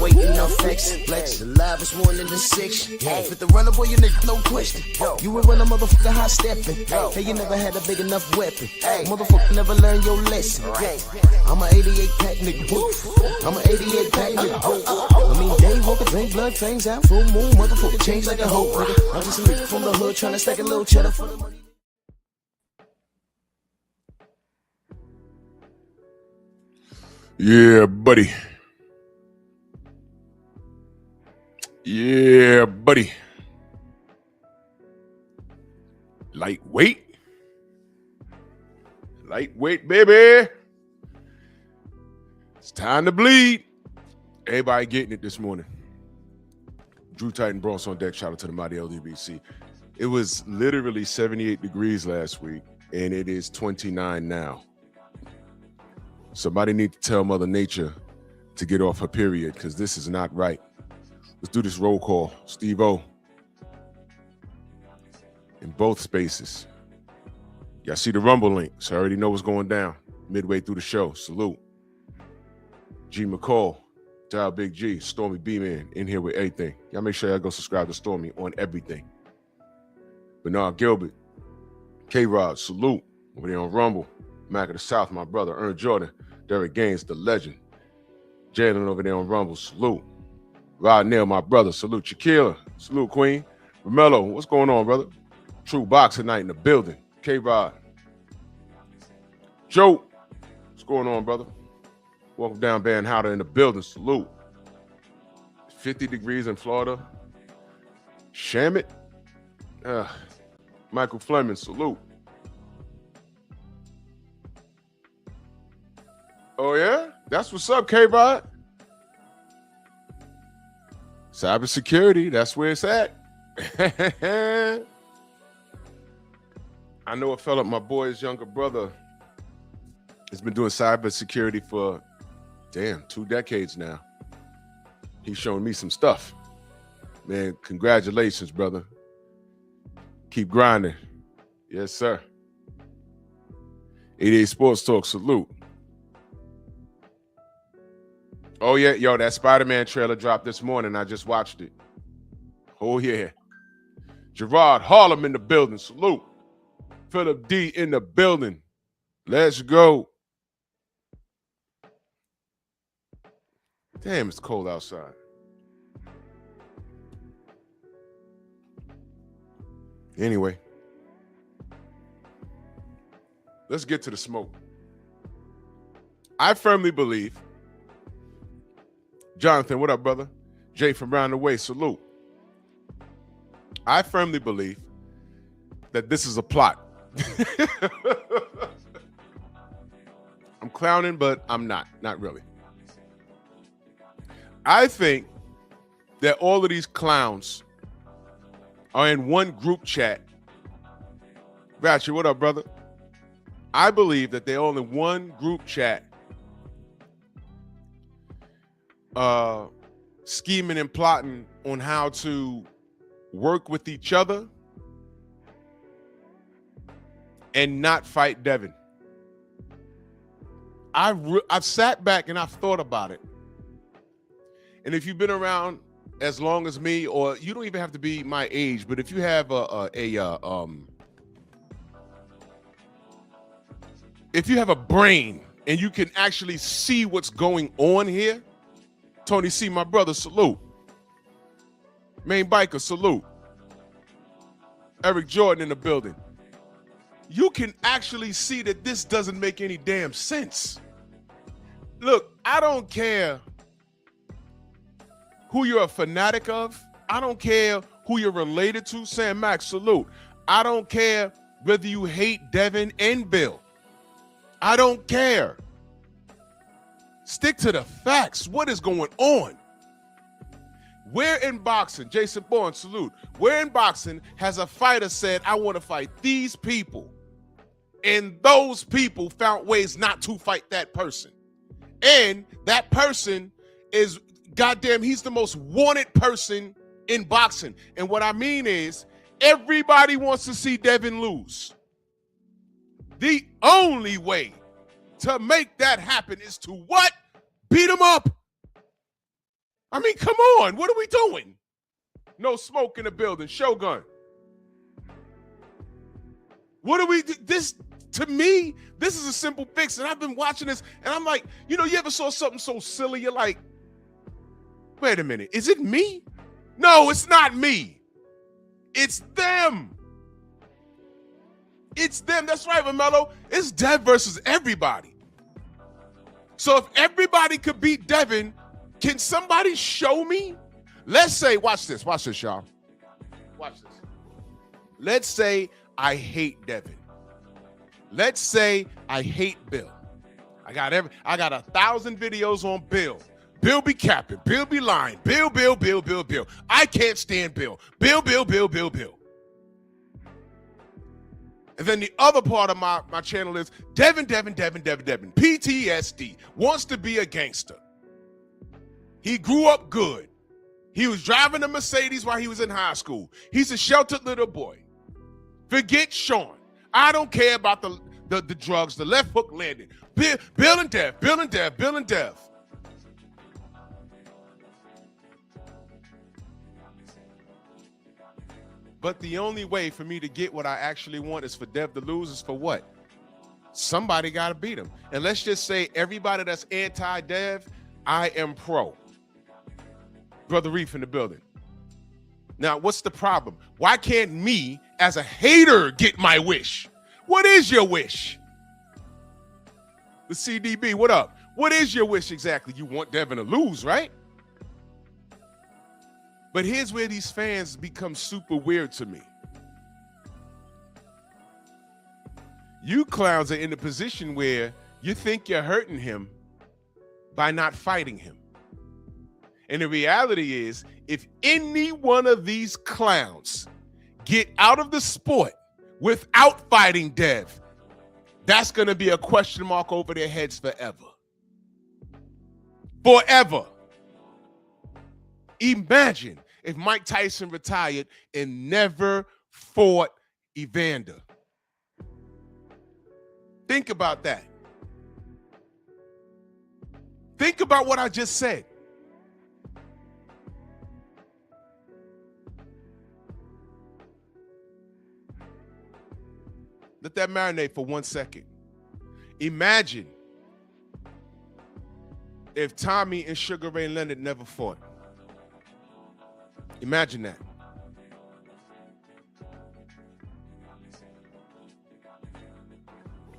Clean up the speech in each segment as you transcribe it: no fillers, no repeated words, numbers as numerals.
weight and no flex. Flex, the live is one in the six. Fit the runner, boy, you nigga, no question. You will run a motherfucker high stepping. Hey, you never had a big enough weapon. Motherfucker never learned your lesson. I'm a 88 pack nigga. I'm a 88 pack nigga. I mean, day walker, drink blood, fangs out, full moon, motherfucker change like a hoe, nigga. I'm just a nigga from the hood trying to stack a little cheddar for the money. Yeah, buddy. Yeah, buddy. Lightweight. Lightweight, baby. It's time to bleed. Everybody getting it this morning. Drew Titan Bronx on deck. Shout out to the mighty LDBC. It was literally 78 degrees last week, and it is 29 now. Somebody need to tell Mother Nature to get off her period, because this is not right. Let's do this roll call. Steve-O. In both spaces. Y'all see the Rumble link, so I already know what's going down. Midway through the show. Salute. G McCall. Dial Big G. Stormy B-Man in here with everything. Y'all make sure y'all go subscribe to Stormy on everything. Bernard Gilbert. K-Rod. Salute. Over there on Rumble. Mac of the South, my brother. Ern Jordan. Derek Gaines, the legend. Jalen over there on Rumble. Salute. Rod Nail, my brother. Salute. Shaquilla. Salute, Queen. Romello, what's going on, brother? True Boxing Night in the building. K-Rod. Joe, what's going on, brother? Welcome down, Van Howder in the building. Salute. 50 degrees in Florida. Shamit. Michael Fleming, salute. Oh, yeah? That's what's up, K-Rod. Cybersecurity, that's where it's at. I know it fell up my boy's younger brother has been doing cybersecurity for, 2 decades now. He's showing me some stuff. Man, congratulations, brother. Keep grinding. Yes, sir. 88 Sports Talk, salute. Oh, yeah, yo, that Spider-Man trailer dropped this morning. I just watched it. Oh, yeah. Gerard Harlem in the building. Salute. Philip D in the building. Let's go. Damn, it's cold outside. Anyway, let's get to the smoke. I firmly believe, Jonathan, what up, brother? Jay from round the way, salute. I firmly believe that this is a plot. I'm clowning, but I'm not really. I think that all of these clowns are in one group chat. Ratchet, what up, brother? I believe that they're all in one group chat scheming and plotting on how to work with each other and not fight Devin. I've sat back and I've thought about it. And if you've been around as long as me, or you don't even have to be my age, but if you have if you have a brain and you can actually see what's going on here, Tony C, my brother, salute. Main Biker, salute. Eric Jordan in the building. You can actually see that this doesn't make any damn sense. Look, I don't care who you're a fanatic of. I don't care who you're related to. Sam Max, salute. I don't care whether you hate Devin and Bill. I don't care. Stick to the facts. What is going on? Where in boxing, Jason Bourne, salute. Where in boxing has a fighter said, I want to fight these people, and those people found ways not to fight that person? And that person is, goddamn, he's the most wanted person in boxing. And what I mean is, everybody wants to see Devin lose. The only way to make that happen is to what? Beat him up. I mean, come on. What are we doing? No smoke in the building. Shogun. What do we do? This, to me, this is a simple fix. And I've been watching this, and I'm like, you know, you ever saw something so silly? You're like, wait a minute. Is it me? No, it's not me. It's them. It's them. That's right, Romello. It's Dev versus everybody. So if everybody could beat Devin, can somebody show me? Let's say, watch this, y'all. Watch this. Let's say I hate Devin. Let's say I hate Bill. I got 1,000 videos on Bill. Bill be capping. Bill be lying. Bill. I can't stand Bill. Bill. And then the other part of my channel is Devin. PTSD. Wants to be a gangster. He grew up good. He was driving a Mercedes while he was in high school. He's a sheltered little boy. Forget Sean. I don't care about the drugs, the left hook landing. Bill and Dev. But the only way for me to get what I actually want is for Dev to lose. Is for what? Somebody got to beat him. And let's just say everybody that's anti-Dev, I am pro. Brother Reef in the building. Now, what's the problem? Why can't me, as a hater, get my wish? What is your wish? The CDB, what up? What is your wish exactly? You want Devin to lose, right? But here's where these fans become super weird to me. You clowns are in a position where you think you're hurting him by not fighting him. And the reality is, if any one of these clowns get out of the sport without fighting Dev, that's going to be a question mark over their heads forever. Forever. Imagine if Mike Tyson retired and never fought Evander. Think about that. Think about what I just said. Let that marinate for 1 second. Imagine if Tommy and Sugar Ray Leonard never fought. Imagine that.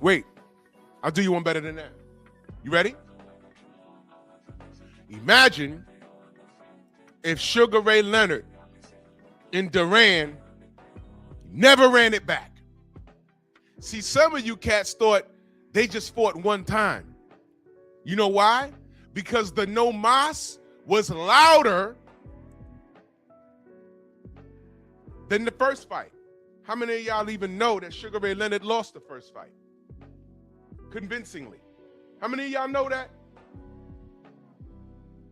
Wait, I'll do you one better than that. You ready? Imagine if Sugar Ray Leonard and Duran never ran it back. See, some of you cats thought they just fought one time. You know why? Because the no mas was louder than the first fight. How many of y'all even know that Sugar Ray Leonard lost the first fight? Convincingly. How many of y'all know that?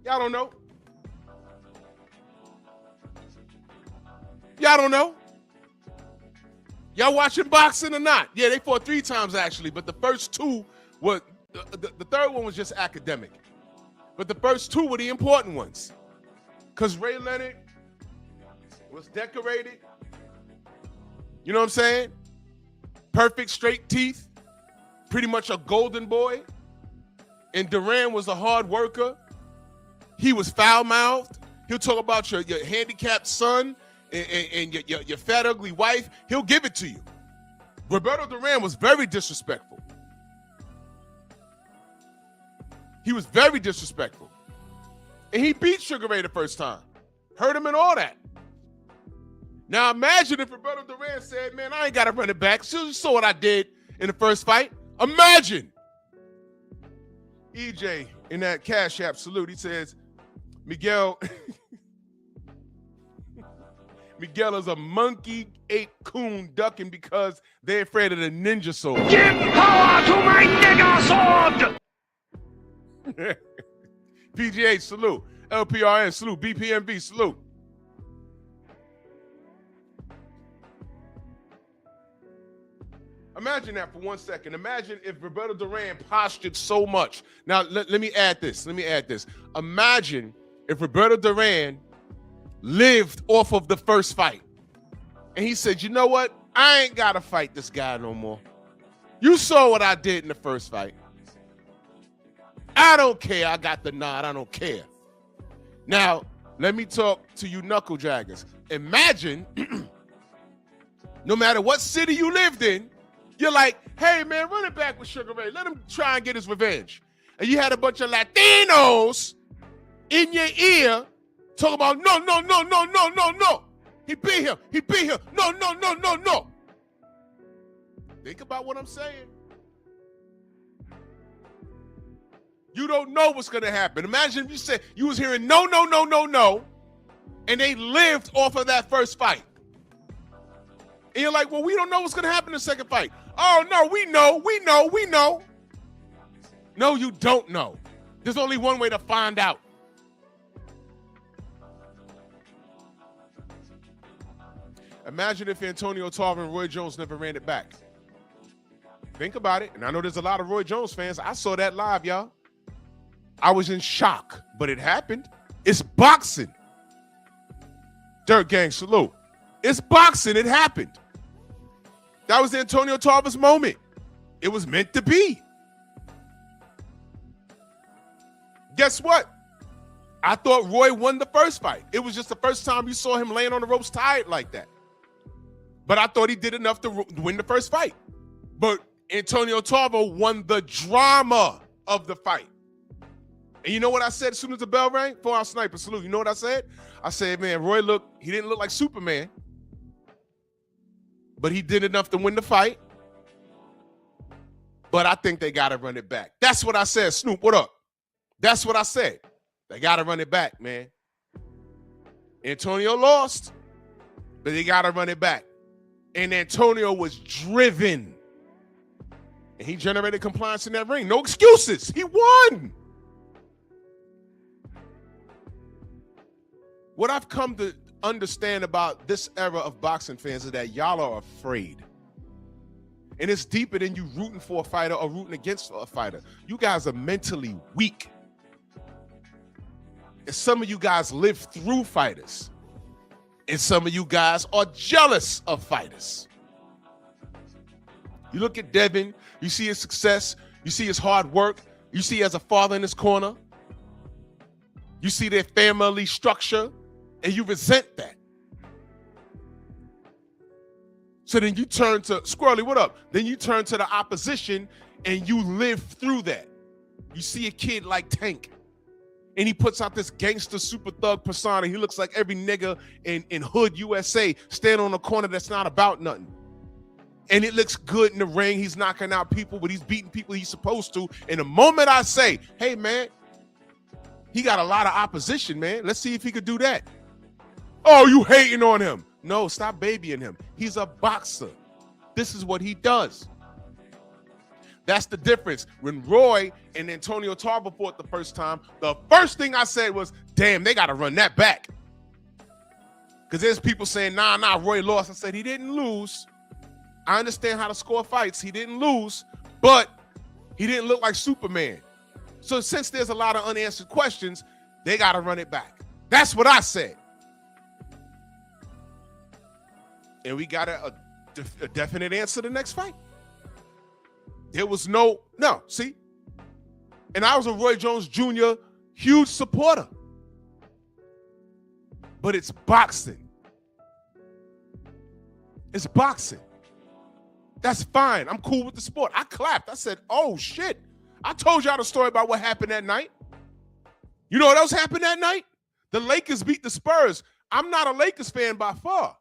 Y'all don't know? Y'all don't know? Y'all watching boxing or not? Yeah, they fought 3 times actually, but the first 2 were, the third one was just academic. But the first 2 were the important ones. Because Ray Leonard was decorated. You know what I'm saying? Perfect straight teeth. Pretty much a golden boy. And Duran was a hard worker. He was foul-mouthed. He'll talk about your handicapped son and your fat, ugly wife. He'll give it to you. Roberto Duran was very disrespectful. He was very disrespectful. And he beat Sugar Ray the first time. Hurt him and all that. Now imagine if Roberto Duran said, man, I ain't got to run it back. You saw what I did in the first fight. Imagine. EJ in that Cash App salute, he says, Miguel is a monkey ate coon ducking because they're afraid of the ninja sword. Give power to my nigger sword! PGA salute. LPRN salute. BPMV salute. Imagine that for 1 second. Imagine if Roberto Duran postured so much. Now, let me add this. Imagine if Roberto Duran lived off of the first fight. And he said, you know what? I ain't got to fight this guy no more. You saw what I did in the first fight. I don't care. I got the nod. I don't care. Now, let me talk to you knuckle draggers. Imagine, no matter what city you lived in, you're like, hey, man, run it back with Sugar Ray. Let him try and get his revenge. And you had a bunch of Latinos in your ear talking about, no, no, no, no, no, no, no. He beat him. He beat him. No, no, no, no, no. Think about what I'm saying. You don't know what's going to happen. Imagine if you said you was hearing no, no, no, no, no, and they lived off of that first fight. And you're like, well, we don't know what's going to happen in the second fight. Oh, no, we know, we know, we know. No, you don't know. There's only one way to find out. Imagine if Antonio Tarver and Roy Jones never ran it back. Think about it. And I know there's a lot of Roy Jones fans. I saw that live, y'all. I was in shock, but it happened. It's boxing. Dirt Gang, salute. It's boxing. It happened. That was Antonio Tarver's moment. It was meant to be. Guess what? I thought Roy won the first fight. It was just the first time you saw him laying on the ropes tired like that. But I thought he did enough to win the first fight. But Antonio Tarver won the drama of the fight. And you know what I said as soon as the bell rang? 4-hour sniper salute. You know what I said? I said, man, Roy he didn't look like Superman. But he did enough to win the fight. But I think they got to run it back. That's what I said. Snoop, what up? That's what I said. They got to run it back, man. Antonio lost, but they got to run it back. And Antonio was driven. And he generated compliance in that ring. No excuses. He won. What I've come to understand about this era of boxing fans is that y'all are afraid. And it's deeper than you rooting for a fighter or rooting against a fighter. You guys are mentally weak. And some of you guys live through fighters. And some of you guys are jealous of fighters. You look at Devin, you see his success, you see his hard work, you see he has a father in his corner, you see their family structure, and you resent that. So then you turn to, Squirrely, what up? Then you turn to the opposition and you live through that. You see a kid like Tank, and he puts out this gangster super thug persona. He looks like every nigga in Hood USA standing on a corner that's not about nothing. And it looks good in the ring. He's knocking out people, but he's beating people he's supposed to. And the moment I say, hey, man, he got a lot of opposition, man. Let's see if he could do that. Oh, you hating on him. No, stop babying him. He's a boxer. This is what he does. That's the difference. When Roy and Antonio Tarver fought the first time, the first thing I said was, damn, they got to run that back. Because there's people saying, nah, Roy lost. I said, he didn't lose. I understand how to score fights. He didn't lose, but he didn't look like Superman. So since there's a lot of unanswered questions, they got to run it back. That's what I said. And we got a definite answer the next fight. There was no, see? And I was a Roy Jones Jr. huge supporter. But it's boxing. It's boxing. That's fine. I'm cool with the sport. I clapped. I said, oh, shit. I told y'all the story about what happened that night. You know what else happened that night? The Lakers beat the Spurs. I'm not a Lakers fan by far.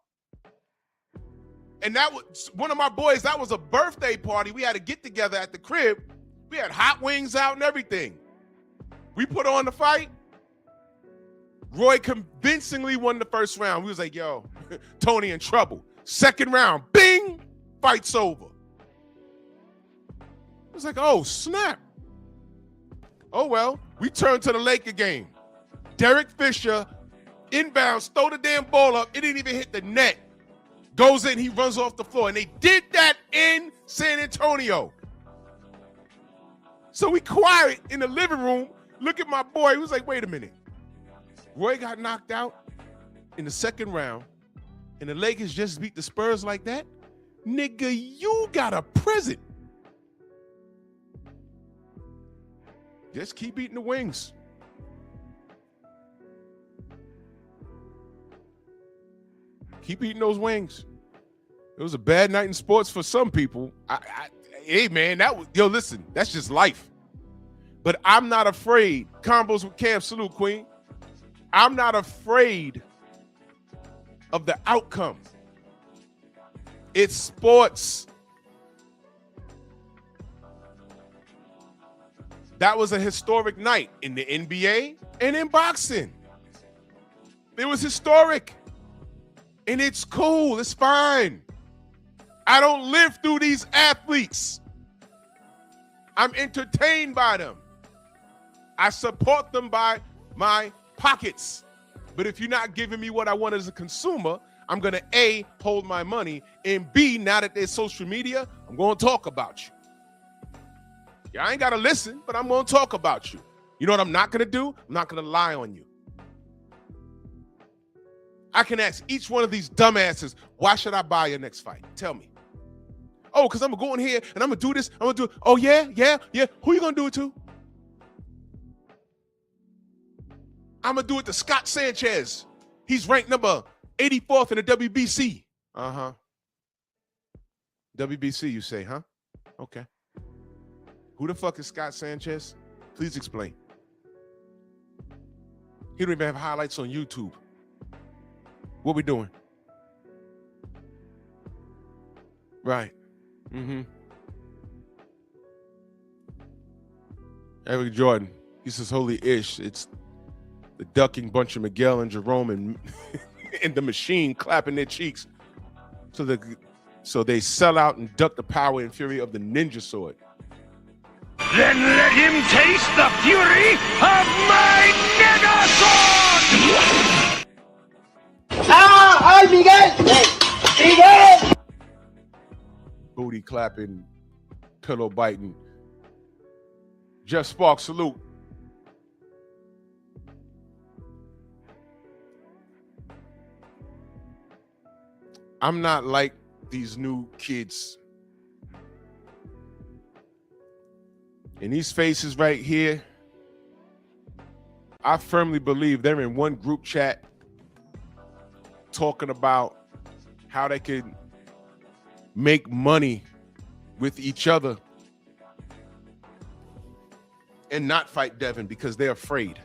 And that was one of my boys. That was a birthday party. We had to get together at the crib. We had hot wings out and everything. We put on the fight. Roy convincingly won the first round. We was like, yo, Tony in trouble. Second round, bing, fight's over. It was like, oh, snap. Oh, well, we turned to the Laker game. Derek Fisher, inbounds, throw the damn ball up. It didn't even hit the net. Goes in, he runs off the floor. And they did that in San Antonio. So we quiet in the living room. Look at my boy. He was like, wait a minute. Roy got knocked out in the second round, and the Lakers just beat the Spurs like that, nigga, you got a present. Just keep eating the wings. Keep eating those wings. It was a bad night in sports for some people. Hey, man, listen, that's just life. But I'm not afraid. Combos with Cam, salute, Queen. I'm not afraid of the outcome. It's sports. That was a historic night in the NBA and in boxing. It was historic. And it's cool. It's fine. I don't live through these athletes. I'm entertained by them. I support them by my pockets. But if you're not giving me what I want as a consumer, I'm going to A, hold my money, and B, now that there's social media, I'm going to talk about you. Yeah, I ain't got to listen, but I'm going to talk about you. You know what I'm not going to do? I'm not going to lie on you. I can ask each one of these dumbasses, why should I buy your next fight? Tell me. Oh, because I'm going to go in here and I'm going to do this. I'm going to do it. Oh, yeah. Who you going to do it to? I'm going to do it to Scott Sanchez. He's ranked number 84th in the WBC. Uh-huh. WBC, you say, huh? Okay. Who the fuck is Scott Sanchez? Please explain. He don't even have highlights on YouTube. What we doing? Right. Mm-hmm. Eric Jordan. He says, holy ish. It's the ducking bunch of Miguel and Jerome and, and the machine clapping their cheeks. So they sell out and duck the power and fury of the ninja sword. Then let him taste the fury of my nigga sword! ¡Ay, Miguel! ¡Miguel! Booty clapping, pillow biting. Jeff Sparks, salute. I'm not like these new kids. And these faces right here, I firmly believe they're in one group chat talking about how they can make money with each other and not fight Devin because they're afraid.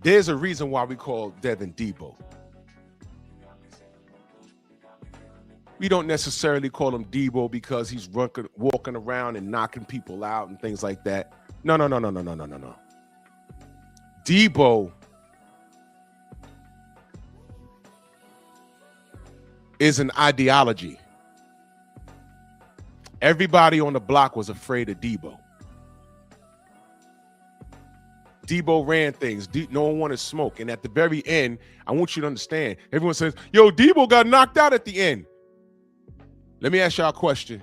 There's a reason why we call Devin Debo. We don't necessarily call him Debo because he's walking around and knocking people out and things like that. No. Debo is an ideology. Everybody on the block was afraid of Debo. Debo ran things. No one wanted smoke. And at the very end, I want you to understand, everyone says, yo, Debo got knocked out at the end. Let me ask y'all a question.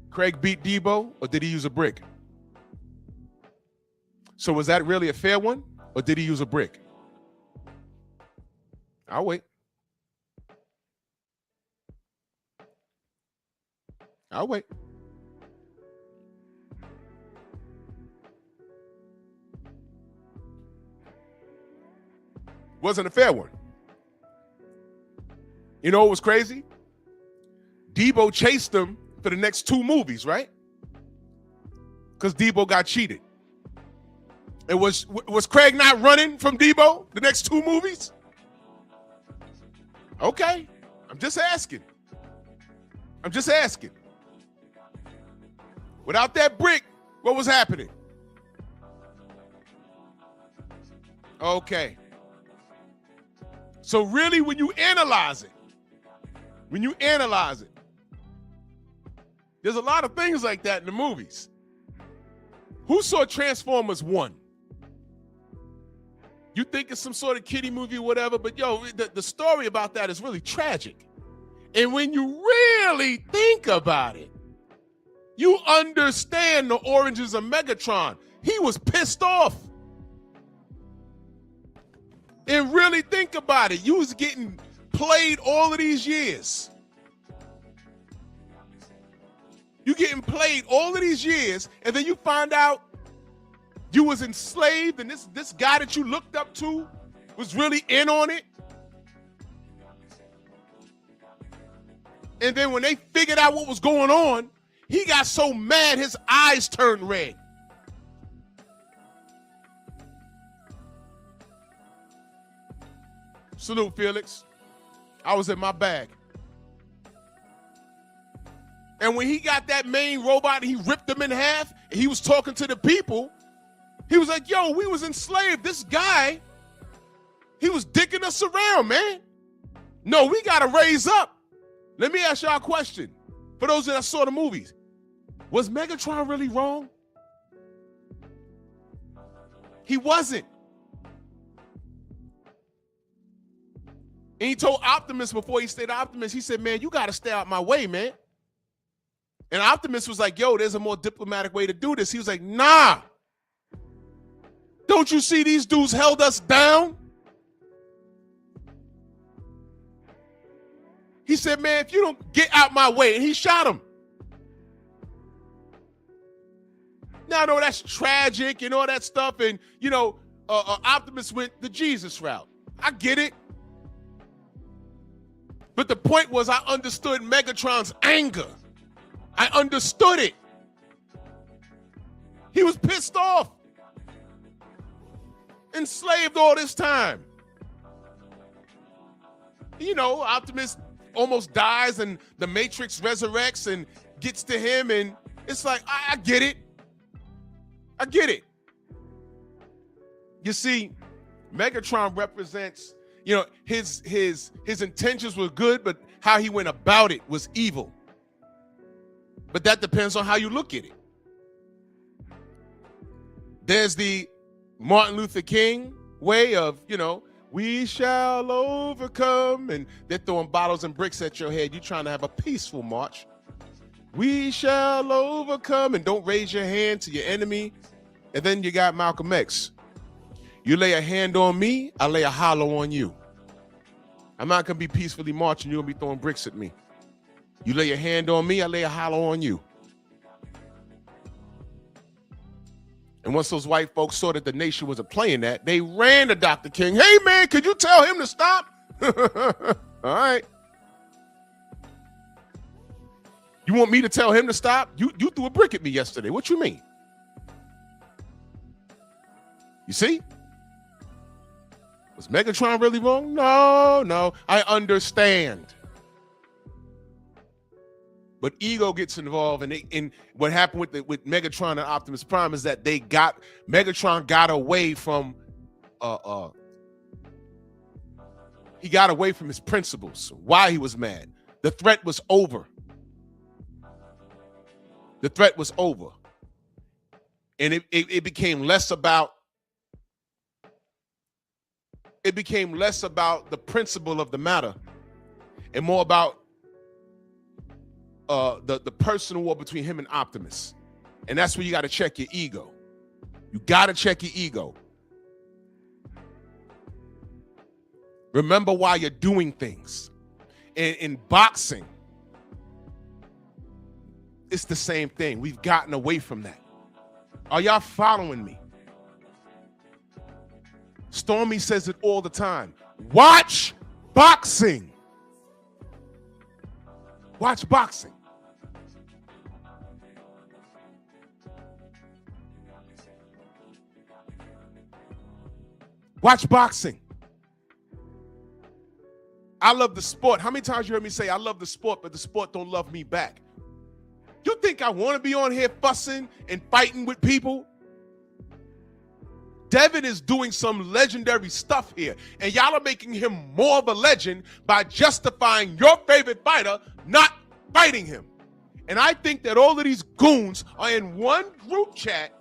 Craig beat Debo, or did he use a brick? So was that really a fair one, or did he use a brick? I'll wait. I'll wait. Wasn't a fair one. You know what was crazy? Debo chased him for the next 2 movies, right? Because Debo got cheated. It was Craig not running from Debo the next 2 movies? Okay. I'm just asking. Without that brick, what was happening? Okay. So really, when you analyze it, there's a lot of things like that in the movies. Who saw Transformers 1? You think it's some sort of kiddie movie or whatever, but yo, the story about that is really tragic. And when you really think about it, You understand the origins of Megatron. He was pissed off. And really think about it. You was getting played all of these years. You getting played all of these years, and then you find out you was enslaved, and this guy that you looked up to was really in on it. And then when they figured out what was going on, he got so mad his eyes turned red. Salute, Felix. I was in my bag. And when he got that main robot, he ripped him in half, and he was talking to the people. He was like, yo, we was enslaved. This guy, he was dicking us around, man. No, we got to raise up. Let me ask y'all a question. For those that saw the movies, was Megatron really wrong? He wasn't. And he told Optimus before he stayed Optimus, he said, man, you got to stay out my way, man. And Optimus was like, yo, there's a more diplomatic way to do this. He was like, nah. Don't you see these dudes held us down? He said, man, if you don't get out my way, and he shot him. Now, I know that's tragic and all that stuff, and, you know, Optimus went the Jesus route. I get it. But the point was I understood Megatron's anger. I understood it. He was pissed off. Enslaved all this time. You know, Optimus almost dies and the Matrix resurrects and gets to him, and it's like, I get it. I get it. You see, Megatron represents, you know, his intentions were good, but how he went about it was evil. But that depends on how you look at it. There's the Martin Luther King way of, you know, we shall overcome, and they're throwing bottles and bricks at your head. You're trying to have a peaceful march. We shall overcome, and don't raise your hand to your enemy. And then you got Malcolm X. You lay a hand on me, I lay a hollow on you. I'm not going to be peacefully marching. You're going to be throwing bricks at me. You lay a hand on me, I lay a hollow on you. And once those white folks saw that the nation wasn't playing that, they ran to Dr. King. Hey, man, could you tell him to stop? All right. You want me to tell him to stop? You threw a brick at me yesterday. What you mean? You see? Was Megatron really wrong? No. I understand. But ego gets involved, and what happened with Megatron and Optimus Prime is that Megatron got away from he got away from his principles. Why he was mad? The threat was over. The threat was over, and it became less about. It became less about the principle of the matter, and more about the personal war between him and Optimus. And that's where you got to check your ego. You got to check your ego. Remember why you're doing things. In boxing, it's the same thing. We've gotten away from that. Are y'all following me? Stormy says it all the time. Watch boxing. Watch boxing. Watch boxing. I love the sport. How many times you heard me say I love the sport, but the sport don't love me back? You think I want to be on here fussing and fighting with people? Devin is doing some legendary stuff here, and y'all are making him more of a legend by justifying your favorite fighter not fighting him. And I think that all of these goons are in one group chat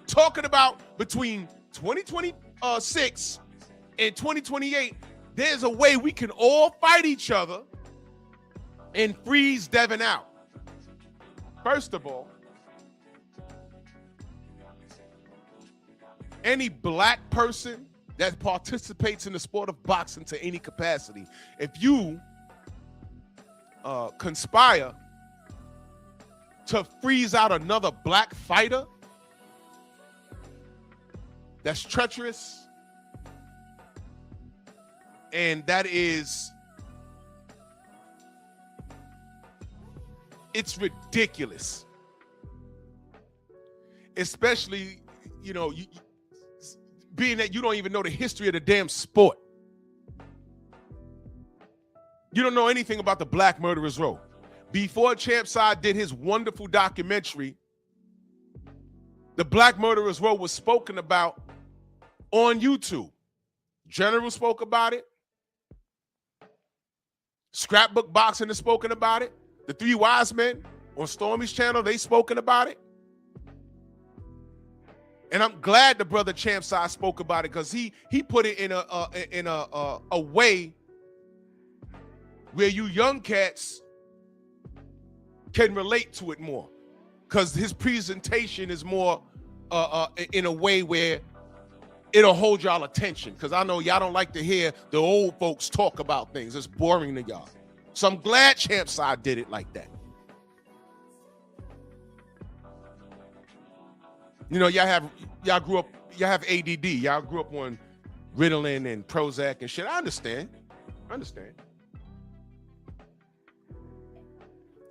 talking about between 2026 and 2028, there's a way we can all fight each other and freeze Devin out. First of all, any black person that participates in the sport of boxing to any capacity, if you conspire to freeze out another black fighter that's treacherous, and that is, it's ridiculous. Especially, being that you don't even know the history of the damn sport. You don't know anything about the Black Murderers Row. Before Champ Side did his wonderful documentary, the Black Murderers Row was spoken about on YouTube. General spoke about it. Scrapbook Boxing has spoken about it. The Three Wise Men on Stormy's channel, they spoken about it. And I'm glad the brother Champ Side spoke about it, because he put it in a way where you young cats can relate to it more, because his presentation is more in a way where it'll hold y'all attention, because I know y'all don't like to hear the old folks talk about things. It's boring to y'all. So I'm glad Champ Side did it like that. Y'all have ADD. Y'all grew up on Ritalin and Prozac and shit. I understand.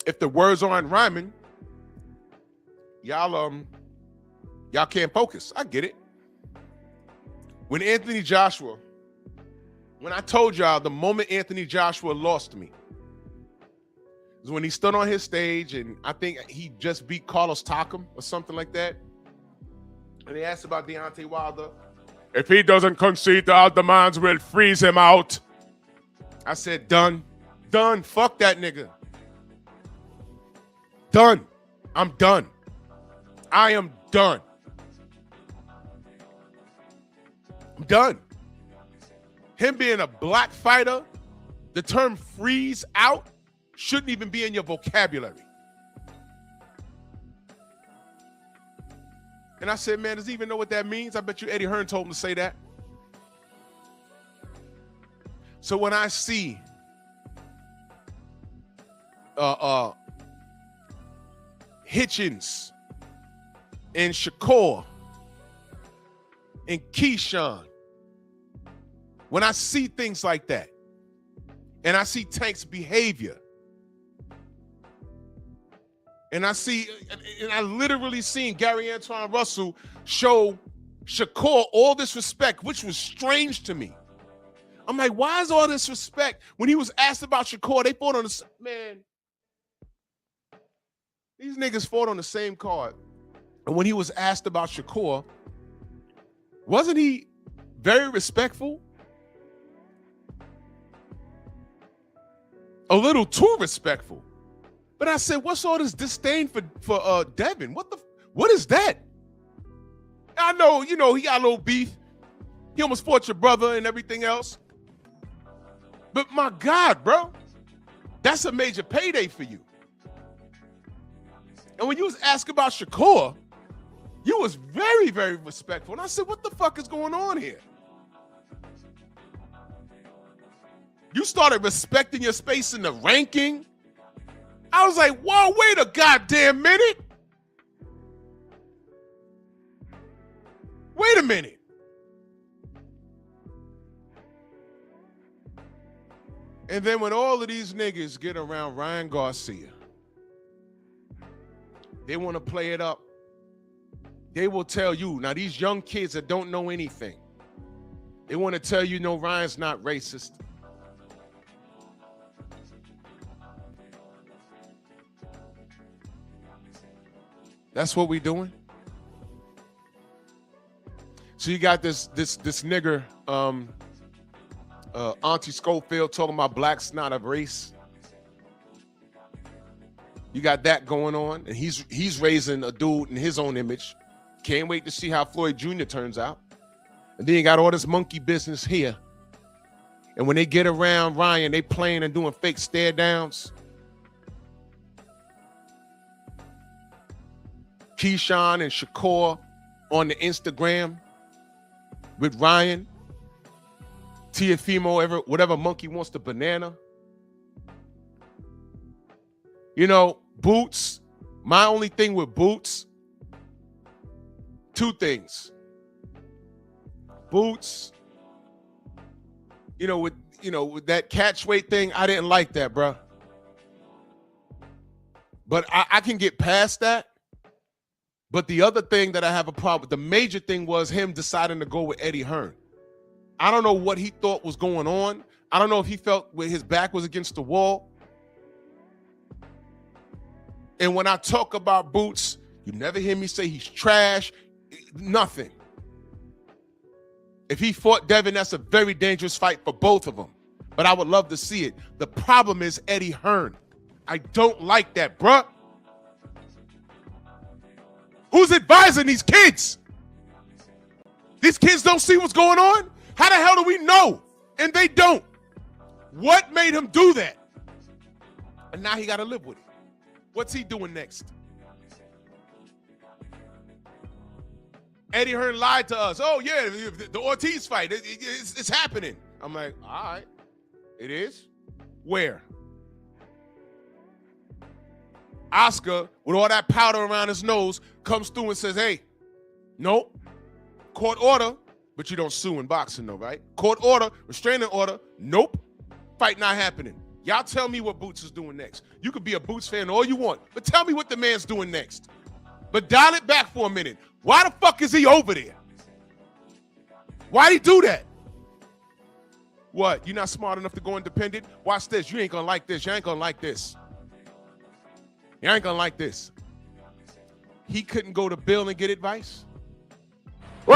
If the words aren't rhyming, y'all can't focus. I get it. When I told y'all the moment Anthony Joshua lost me is when he stood on his stage, and I think he just beat Carlos Takam or something like that. And they asked about Deontay Wilder. If he doesn't concede to our demands, we'll freeze him out. I said, done. Fuck that nigga. Done. I'm done. I am done. I'm done. Him being a black fighter, the term freeze out shouldn't even be in your vocabulary. And I said, man, does he even know what that means? I bet you Eddie Hearn told him to say that. So when I see Hitchens and Shakur and Keyshawn, when I see things like that, and I see Tank's behavior, and I literally seen Gary Antoine Russell show Shakur all this respect, which was strange to me. I'm like, why is all this respect? When he was asked about Shakur, they fought on the, man, these niggas fought on the same card. And when he was asked about Shakur, wasn't he very respectful? A little too respectful. But I said, what's all this disdain for Devin? What is that? I know, he got a little beef. He almost fought your brother and everything else. But my God, bro, that's a major payday for you. And when you was asked about Shakur, you was very, very respectful. And I said, what the fuck is going on here? You started respecting your space in the ranking. I was like, whoa, wait a goddamn minute. Wait a minute. And then when all of these niggas get around Ryan Garcia, they want to play it up. They will tell you, now these young kids that don't know anything, they want to tell you, no, Ryan's not racist. That's what we doing. So you got this nigger, Auntie Schofield talking about blacks not a race. You got that going on, and he's raising a dude in his own image. Can't wait to see how Floyd Jr. turns out. And then you got all this monkey business here. And when they get around Ryan, they playing and doing fake stare downs. Keyshawn and Shakur on the Instagram with Ryan, Tiafimo, whatever monkey wants the banana. You know, Boots, my only thing with Boots, two things. Boots, with that catch weight thing, I didn't like that, bro. But I can get past that. But the other thing that I have a problem with, the major thing was him deciding to go with Eddie Hearn. I don't know what he thought was going on. I don't know if he felt his back was against the wall. And when I talk about Boots, you never hear me say he's trash, nothing. If he fought Devin, that's a very dangerous fight for both of them. But I would love to see it. The problem is Eddie Hearn. I don't like that, bruh. Who's advising these kids? These kids don't see what's going on? How the hell do we know? And they don't. What made him do that? And now he got to live with it. What's he doing next? Eddie Hearn lied to us. Oh, yeah, the Ortiz fight, it's happening. I'm like, all right, it is? Where? Oscar, with all that powder around his nose, comes through and says, hey, nope, court order, but you don't sue in boxing though, right? Court order, restraining order, nope, fight not happening. Y'all tell me what Boots is doing next. You could be a Boots fan all you want, but tell me what the man's doing next. But dial it back for a minute. Why the fuck is he over there? Why'd he do that? What, you not smart enough to go independent? Watch this, you ain't gonna like this, you ain't gonna like this. You ain't gonna like this. He couldn't go to Bill and get advice? Whoa!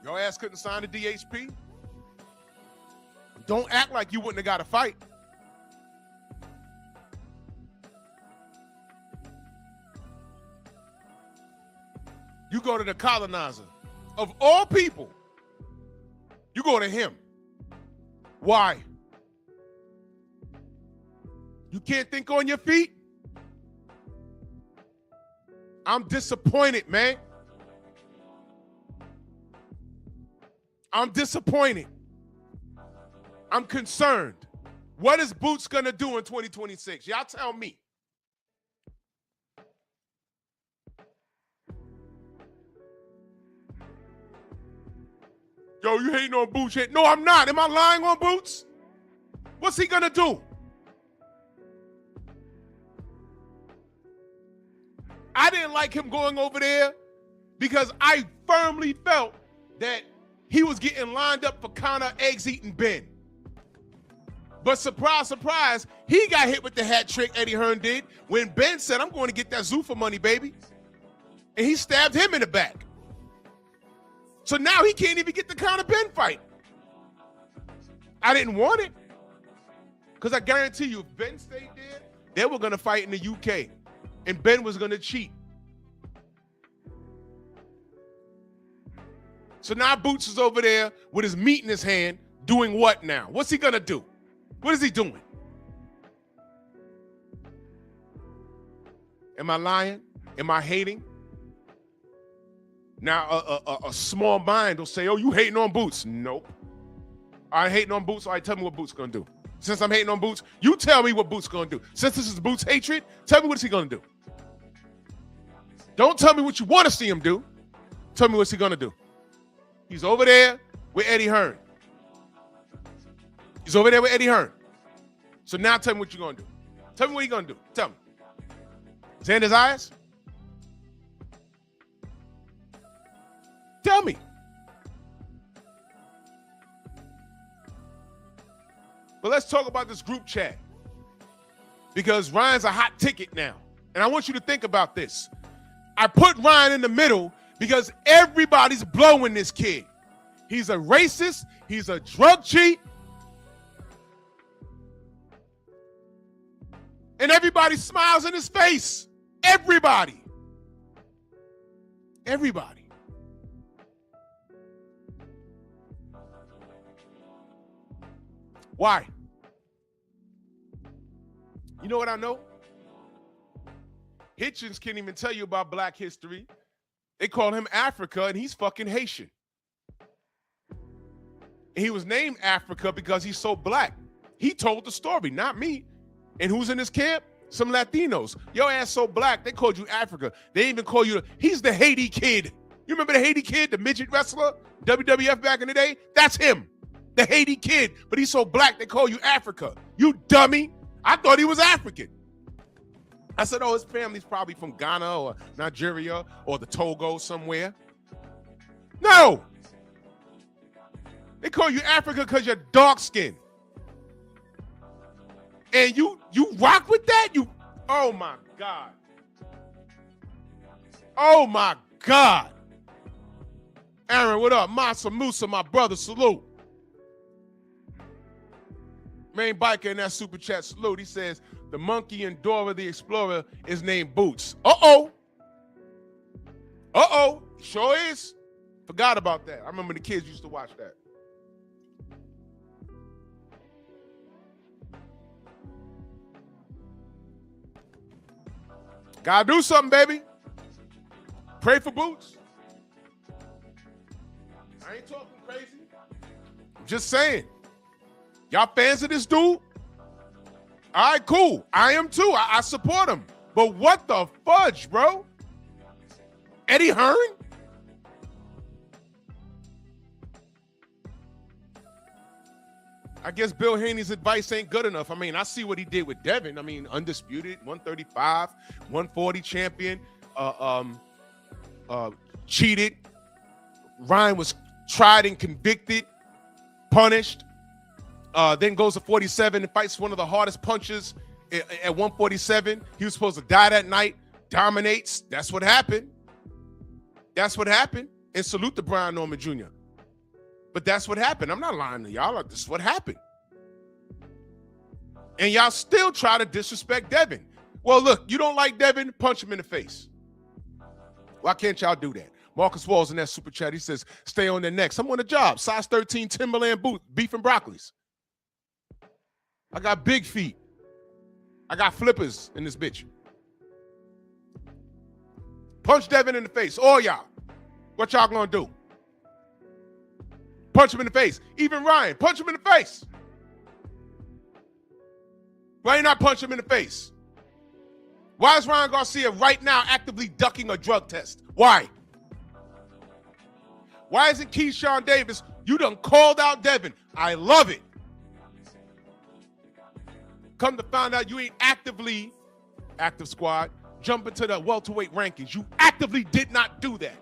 Your ass couldn't sign a DHP? Don't act like you wouldn't have got a fight. You go to the colonizer. Of all people, you go to him. Why? You can't think on your feet? I'm disappointed, man. I'm disappointed. I'm concerned. What is Boots gonna do in 2026? Y'all tell me. Yo, you hating on Boots? No, I'm not. Am I lying on Boots? What's he gonna do? I didn't like him going over there because I firmly felt that he was getting lined up for Conor eggs-eating Ben. But surprise, surprise, he got hit with the hat trick Eddie Hearn did when Ben said, I'm going to get that Zuffa money, baby. And he stabbed him in the back. So now he can't even get the Conor Ben fight. I didn't want it. Because I guarantee you, if Ben stayed there, they were going to fight in the UK. And Ben was going to cheat. So now Boots is over there with his meat in his hand, doing what now? What's he going to do? What is he doing? Am I lying? Am I hating? Now, a small mind will say, oh, you hating on Boots. Nope. I ain't hating on Boots. All right, tell me what Boots going to do. Since I'm hating on Boots, you tell me what Boots going to do. Since this is Boots' hatred, tell me what is he going to do. Don't tell me what you want to see him do. Tell me what's he going to do. He's over there with Eddie Hearn. He's over there with Eddie Hearn. So now tell me what you're going to do. Tell me what you're going to do. Tell me. Is it in his eyes? Tell me. But let's talk about this group chat. Because Ryan's a hot ticket now. And I want you to think about this. I put Ryan in the middle because everybody's blowing this kid. He's a racist. He's a drug cheat. And everybody smiles in his face. Everybody. Everybody. Why? You know what I know? Hitchens can't even tell you about black history. They call him Africa, and he's fucking Haitian. And he was named Africa because he's so black. He told the story, not me. And who's in his camp? Some Latinos. Your ass so black, they called you Africa. They even call you, he's the Haiti Kid. You remember the Haiti Kid, the midget wrestler? WWF back in the day? That's him. The Haiti Kid. But he's so black, they call you Africa. You dummy. I thought he was African. I said, oh, his family's probably from Ghana or Nigeria or the Togo somewhere. No. They call you Africa because you're dark skinned. And you rock with that? Oh my God. Oh my God. Aaron, what up? Masa Musa, my brother, salute. Main biker in that super chat, salute. He says, the monkey in Dora the Explorer is named Boots. Uh-oh. Uh-oh. Sure is. Forgot about that. I remember the kids used to watch that. Gotta do something, baby. Pray for Boots. I ain't talking crazy. I'm just saying. Y'all fans of this dude? All right, cool. I am too. I support him. But what the fudge, bro? Eddie Hearn? I guess Bill Haney's advice ain't good enough. I mean, I see what he did with Devin. I mean, undisputed, 135, 140 champion, cheated. Ryan was tried and convicted, punished, then goes to 47 and fights one of the hardest punchers at 147. He was supposed to die that night, dominates. That's what happened. That's what happened. And salute to Brian Norman Jr. But that's what happened. I'm not lying to y'all. This is what happened. And y'all still try to disrespect Devin. Well, look, you don't like Devin, punch him in the face. Why can't y'all do that? Marcus Walls in that super chat, he says, stay on their necks. I'm on the job. Size 13 Timberland boot, beef and broccolis. I got big feet. I got flippers in this bitch. Punch Devin in the face. All y'all. What y'all gonna do? Punch him in the face. Even Ryan, punch him in the face. Why you not punch him in the face? Why is Ryan Garcia right now actively ducking a drug test? Why? Why isn't Keyshawn Davis? You done called out Devin. I love it. Come to find out you ain't actively, active squad, jump into the welterweight rankings. You actively did not do that.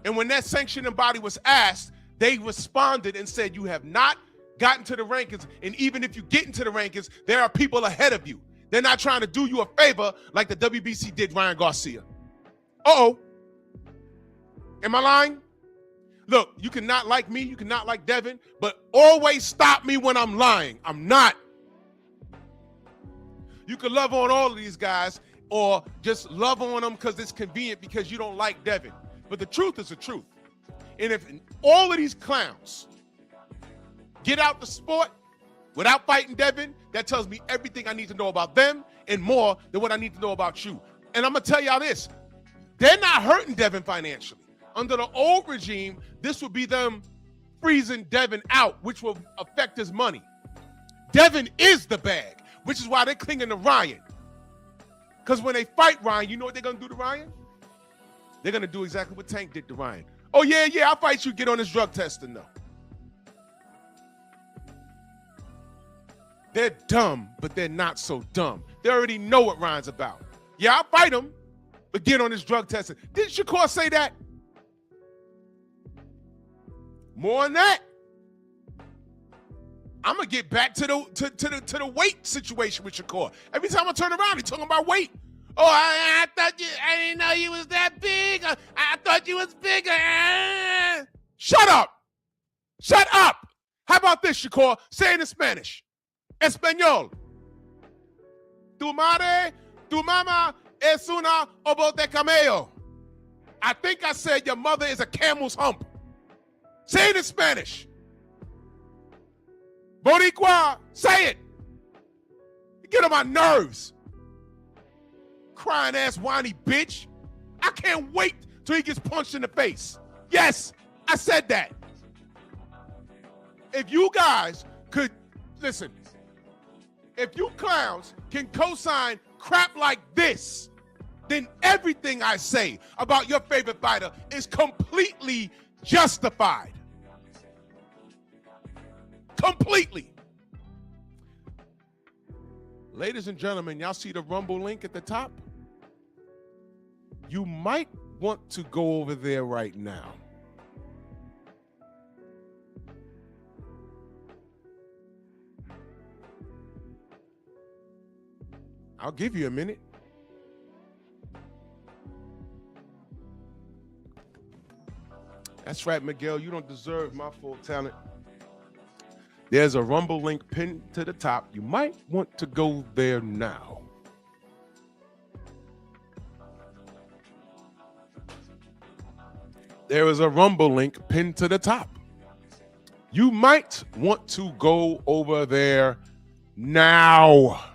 And when that sanctioning body was asked, they responded and said, you have not gotten to the rankings. And even if you get into the rankings, there are people ahead of you. They're not trying to do you a favor like the WBC did Ryan Garcia. Uh-oh. Am I lying? Look, you cannot like me, you cannot like Devin, but always stop me when I'm lying. I'm not. You can love on all of these guys or just love on them because it's convenient because you don't like Devin. But the truth is the truth. And if all of these clowns get out the sport without fighting Devin, that tells me everything I need to know about them and more than what I need to know about you. And I'm going to tell y'all this. They're not hurting Devin financially. Under the old regime, this would be them freezing Devin out, which will affect his money. Devin is the bag, which is why they're clinging to Ryan. Because when they fight Ryan, you know what they're going to do to Ryan? They're going to do exactly what Tank did to Ryan. Oh, yeah, I'll fight you. Get on this drug testing, though. They're dumb, but they're not so dumb. They already know what Ryan's about. Yeah, I'll fight him, but get on this drug testing. Didn't Shakur say that? More on that. I'm going to get back to the weight situation with Shakur. Every time I turn around, he's talking about weight. Oh, I thought I didn't know you was that big. I thought you was bigger. Shut up. Shut up. How about this, Shakur? Say it in Spanish. Español. Tu madre, tu mama es una obo de camello. I think I said your mother is a camel's hump. Say it in Spanish. Boricua, say it. You get on my nerves. Crying ass whiny bitch. I can't wait till he gets punched in the face. Yes, I said that. If you guys could, listen, if you clowns can co-sign crap like this, then everything I say about your favorite fighter is completely justified. Completely. Ladies and gentlemen, y'all see the Rumble link at the top? You might want to go over there right now. I'll give you a minute. That's right, Miguel. You don't deserve my full talent. There's a Rumble link pinned to the top. You might want to go there now. There is a Rumble link pinned to the top. You might want to go over there now.